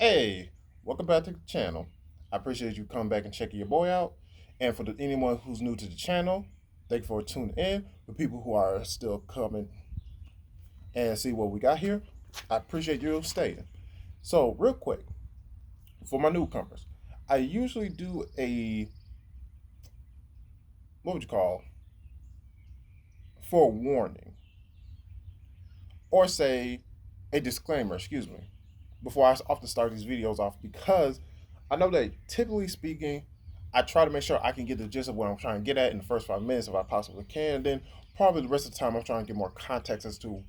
Hey, welcome back to the channel. I appreciate you coming back and checking your boy out. And for anyone who's new to the channel, thank you for tuning in. For people who are still coming and see what we got here, I appreciate you staying. So, real quick, for my newcomers, I usually do a what would you call forewarning or say a disclaimer, excuse me, before I often start these videos off because I know that typically speaking, I try to make sure I can get the gist of what I'm trying to get at in the first 5 minutes if I possibly can. And then probably the rest of the time I'm trying to get more context as to,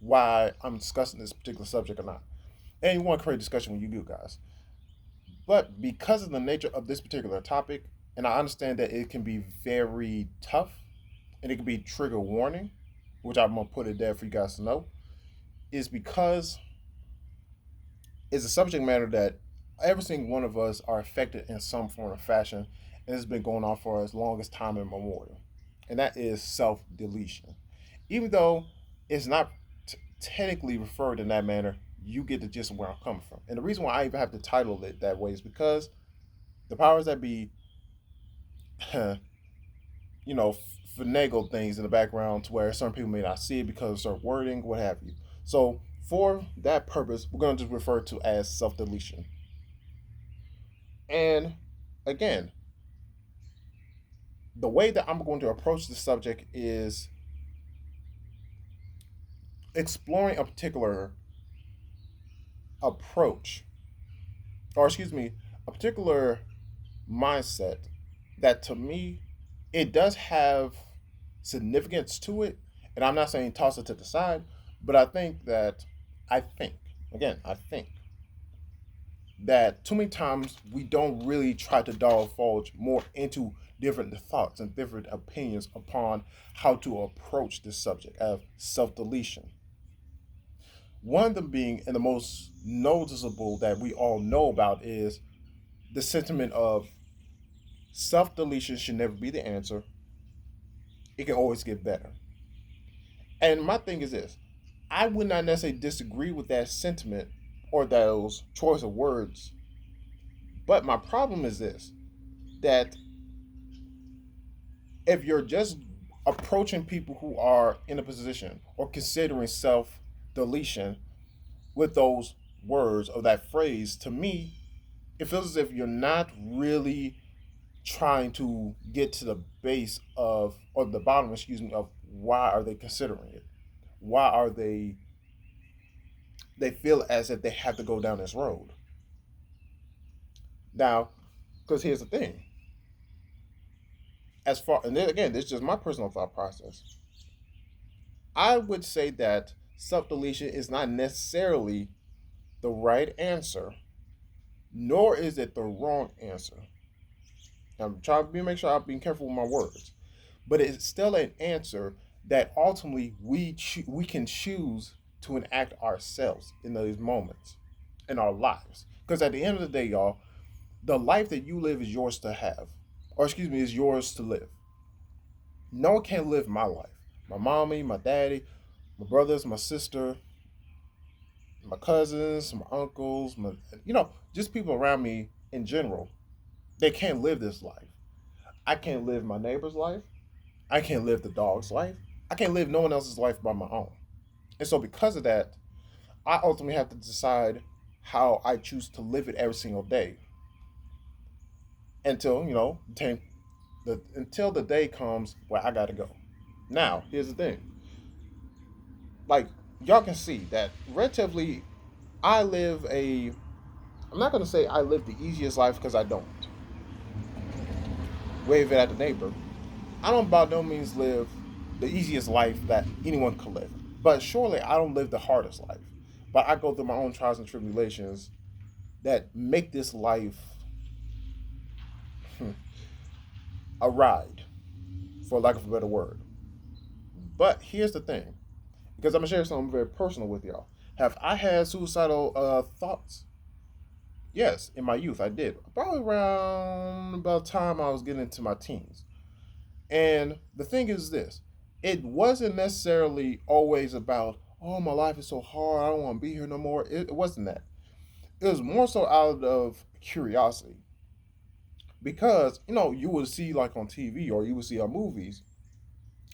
why I'm discussing this particular subject or not. And you want to create discussion with you guys. But because of the nature of this particular topic, and I understand that it can be very tough and it can be trigger warning, which I'm gonna put it there for you guys to know, is because it's a subject matter that every single one of us are affected in some form or fashion, and it's been going on for as long as time immemorial, and that is self-deletion. Even though it's not technically referred in that manner, you get the gist of where I'm coming from. And the reason why I even have to title it that way is because the powers that be, you know, finagle things in the background to where some people may not see it because of certain wording, what have you. So for that purpose, we're going to just refer to as self-deletion. And again, the way that I'm going to approach this subject is exploring a particular approach, or excuse me, a particular mindset that to me, it does have significance to it. And I'm not saying toss it to the side, but I think, again, I think that too many times we don't really try to divulge more into different thoughts and different opinions upon how to approach this subject of self deletion. One of them being, and the most noticeable that we all know about, is the sentiment of self deletion should never be the answer. It can always get better. And my thing is this, I would not necessarily disagree with that sentiment or those choice of words, but my problem is this, that if you're just approaching people who are in a position or considering self deletion with those words or that phrase, to me, it feels as if you're not really trying to get to the base of, or the bottom, excuse me, of why are they considering it? Why are they feel as if they have to go down this road? Now, because here's the thing, as far, and then again, this is just my personal thought process. I would say that self deletion is not necessarily the right answer, nor is it the wrong answer. I'm trying to make sure I'm being careful with my words, but it's still an answer that ultimately we can choose to enact ourselves in those moments in our lives. Because at the end of the day, y'all, the life that you live is yours to have, or excuse me, is yours to live. No one can live my life. My mommy, my daddy, my brothers, my sister, my cousins, my uncles, just people around me in general. They can't live this life. I can't live my neighbor's life. I can't live the dog's life. I can't live no one else's life by my own. And so, because of that, I ultimately have to decide how I choose to live it every single day until until the day comes where I gotta go. Now, here's the thing: like y'all can see that relatively, I live a. I'm not gonna say I live the easiest life because I don't. Wave it at the neighbor. I don't by no means live the easiest life that anyone could live. But surely I don't live the hardest life. But I go through my own trials and tribulations that make this life a ride, for lack of a better word. But here's the thing, because I'm gonna share something very personal with y'all. Have I had suicidal thoughts? Yes, in my youth I did. Probably around about the time I was getting into my teens. And the thing is this, it wasn't necessarily always about, oh, my life is so hard, I don't want to be here no more. It wasn't that. It was more so out of curiosity because you would see like on TV or you would see on movies,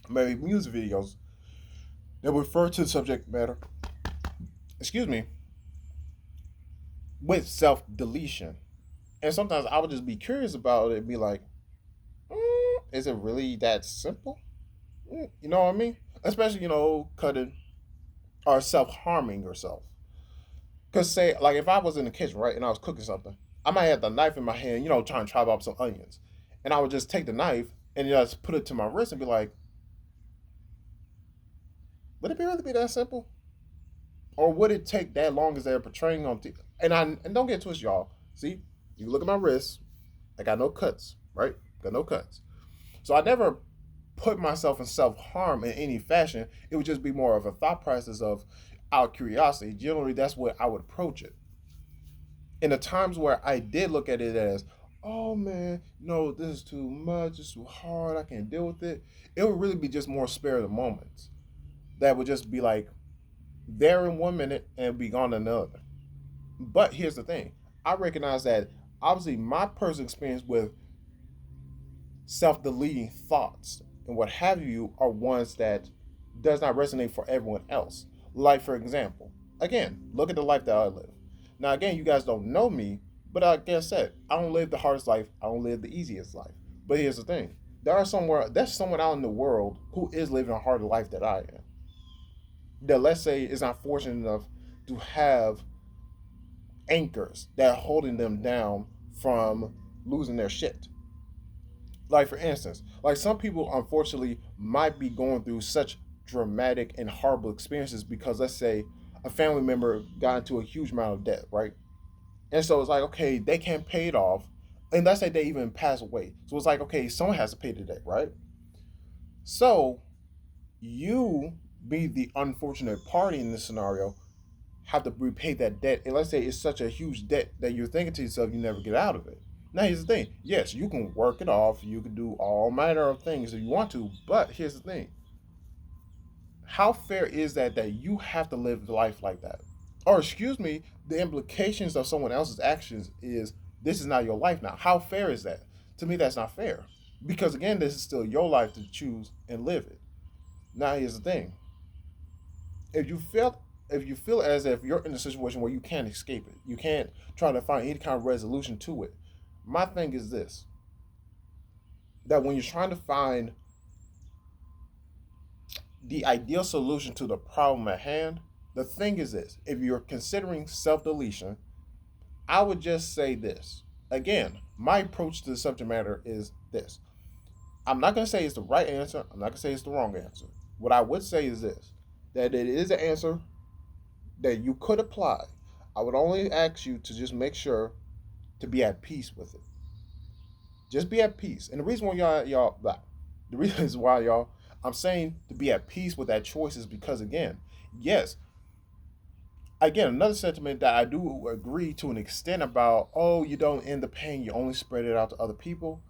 maybe music videos that refer to the subject matter. Excuse me, with self deletion, and sometimes I would just be curious about it and be like, is it really that simple? You know what I mean? Especially cutting or self harming yourself. Because say like if I was in the kitchen right and I was cooking something, I might have the knife in my hand, trying to chop up some onions, and I would just take the knife and just put it to my wrist and be like, would it really be that simple? Or would it take that long as they're portraying on TV? And don't get twisted, y'all. See, you look at my wrist, I got no cuts, right? Got no cuts. So I never put myself in self harm in any fashion. It would just be more of a thought process of out of curiosity. Generally, that's what I would approach it. In the times where I did look at it as, oh man, no, this is too much, it's too hard, I can't deal with it. It would really be just more spare the moments. That would just be like there in 1 minute and be gone in another. But here's the thing. I recognize that obviously my personal experience with self-deleting thoughts and what have you are ones that does not resonate for everyone else. Like for example, again, look at the life that I live. Now again, you guys don't know me, but like I said, I don't live the hardest life. I don't live the easiest life. But here's the thing: there's someone out in the world who is living a harder life than I am. That let's say is not fortunate enough to have anchors that are holding them down from losing their shit. Like for instance, like some people unfortunately might be going through such dramatic and horrible experiences because let's say a family member got into a huge amount of debt, right? And so it's like, okay, they can't pay it off. And let's say they even pass away. So it's like, okay, someone has to pay the debt, right? So you be the unfortunate party in this scenario, have to repay that debt. And let's say it's such a huge debt that you're thinking to yourself, you never get out of it. Now, here's the thing. Yes, you can work it off. You can do all manner of things if you want to. But here's the thing. How fair is that you have to live life like that? Or, excuse me, the implications of someone else's actions is this is not your life now. How fair is that? To me, that's not fair. Because, again, this is still your life to choose and live it. Now, here's the thing. if you feel if you feel as if you're in a situation where you can't escape it, you can't try to find any kind of resolution to it. My thing is this: that when you're trying to find the ideal solution to the problem at hand, the thing is this: if you're considering self-deletion, I would just say this. Again, my approach to the subject matter is this: I'm not going to say it's the right answer. I'm not going to say it's the wrong answer. What I would say is this: that it is an answer that you could apply. I would only ask you to just make sure to be at peace with it. Just be at peace. And the reason why the reason is why y'all, I'm saying to be at peace with that choice is because again, yes, again, another sentiment that I do agree to an extent about, oh, you don't end the pain, you only spread it out to other people.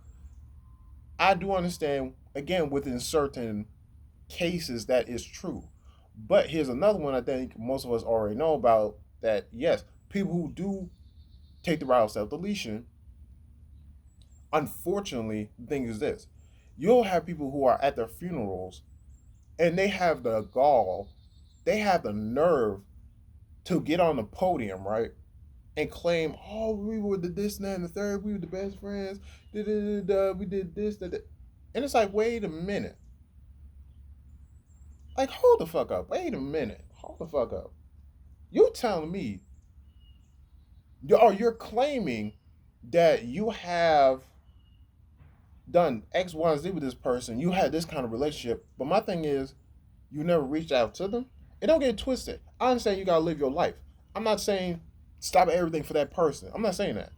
I do understand, again, within certain cases that is true. But here's another one I think most of us already know about that yes, people who do take the route of self deletion, unfortunately, the thing is this: you'll have people who are at their funerals and they have the gall, they have the nerve to get on the podium, right? And claim, oh, we were the this, and that, and the third, we were the best friends, da, da, da, da, we did this, da, da. And it's like, wait a minute. Like, hold the fuck up. Wait a minute. Hold the fuck up. You telling me, or you're claiming that you have done X, Y, and Z with this person. You had this kind of relationship. But my thing is, you never reached out to them. And don't get it twisted. I understand you gotta live your life. I'm not saying stop everything for that person. I'm not saying that.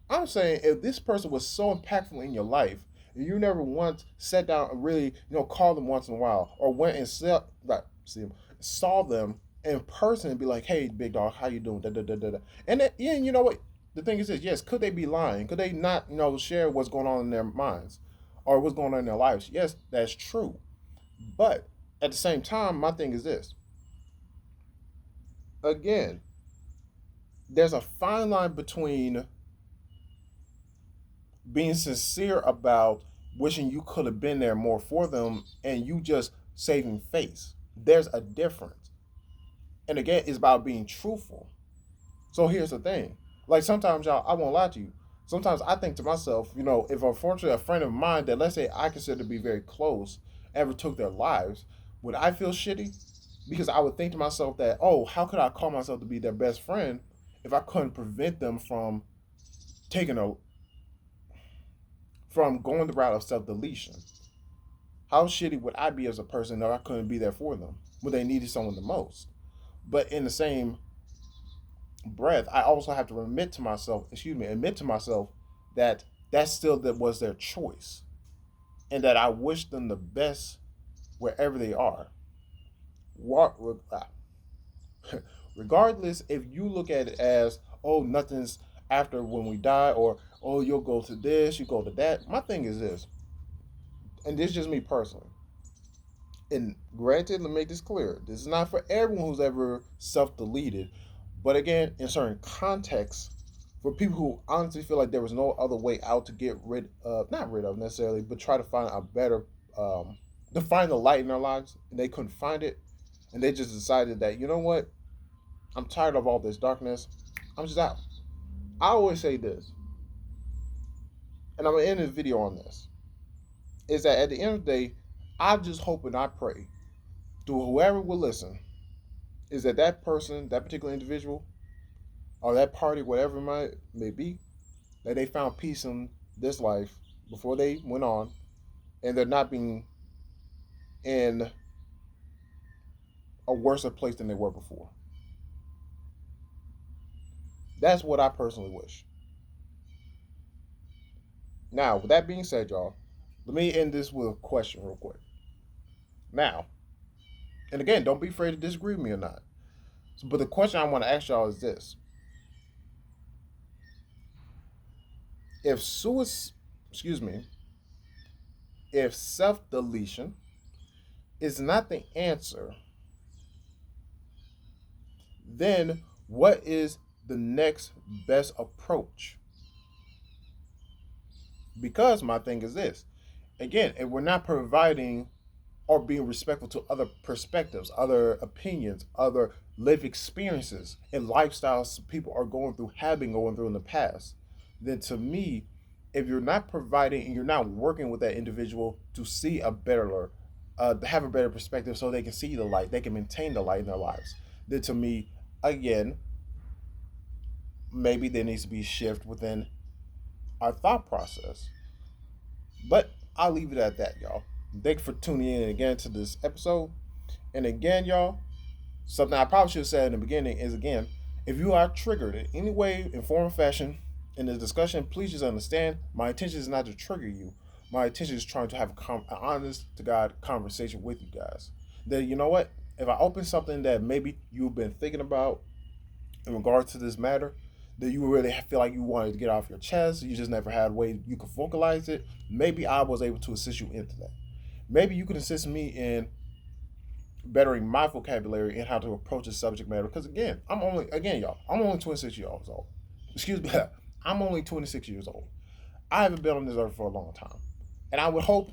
I'm saying if this person was so impactful in your life, and you never once sat down and really, called them once in a while, or went and saw them in person and be like, "Hey, big dog, how you doing?" Da, da, da, da, da. And then, yeah, you know what? The thing is this: yes, could they be lying? Could they not, share what's going on in their minds, or what's going on in their lives? Yes, that's true. But at the same time, my thing is this: again, there's a fine line between being sincere about wishing you could have been there more for them and you just saving face. There's a difference. And again, it's about being truthful. So here's the thing. Like sometimes y'all, I won't lie to you. Sometimes I think to myself, if unfortunately a friend of mine that let's say I consider to be very close ever took their lives, would I feel shitty? Because I would think to myself that, oh, how could I call myself to be their best friend if I couldn't prevent them taking a from going the route of self deletion? How shitty would I be as a person if I couldn't be there for them when they needed someone the most? But in the same breath, I also have to admit to myself that that was their choice, and that I wish them the best wherever they are. Regardless, if you look at it as, oh, nothing's after when we die, or oh, you'll go to this, you go to that. My thing is this, and this is just me personally. And granted, let me make this clear: this is not for everyone who's ever self-deleted, but again, in certain contexts, for people who honestly feel like there was no other way out to get rid of, not rid of necessarily, but try to find a better, to find the light in their lives, and they couldn't find it, and they just decided that, you know what, I'm tired of all this darkness, I'm just out. I always say this, and I'm gonna end this video on this, is that at the end of the day, I just hope and I pray to whoever will listen, is that that person, that particular individual, or that party, whatever it may be, that they found peace in this life before they went on, and they're not being in a worse place than they were before. That's what I personally wish. Now, with that being said, y'all, let me end this with a question real quick. Now, and again, don't be afraid to disagree with me or not. But the question I want to ask y'all is this: If suicide, excuse me, if self-deletion is not the answer, then what is the next best approach? Because my thing is this: again, if we're not providing or being respectful to other perspectives, other opinions, other lived experiences and lifestyles people are going through, have been going through in the past, then to me, if you're not providing and you're not working with that individual to see a better, have a better perspective so they can see the light, they can maintain the light in their lives, then to me, again, maybe there needs to be a shift within our thought process. But I'll leave it at that, y'all. Thank you for tuning in again to this episode. And again, y'all, something I probably should have said in the beginning is again, if you are triggered in any way, in form or fashion in this discussion, please just understand my intention is not to trigger you. My intention is trying to have an honest to God conversation with you guys. That, you know what? If I open something that maybe you've been thinking about in regards to this matter, that you really feel like you wanted to get off your chest, you just never had a way you could vocalize it, maybe I was able to assist you into that. Maybe you could assist me in bettering my vocabulary and how to approach the subject matter. Because y'all, I'm only 26 years old. Excuse me, I'm only 26 years old. I haven't been on this earth for a long time, and I would hope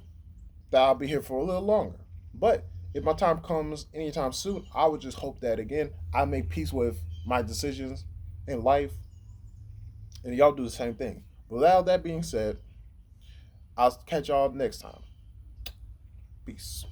that I'll be here for a little longer. But if my time comes anytime soon, I would just hope that again I make peace with my decisions in life, and y'all do the same thing. Without that being said, I'll catch y'all next time. Peace.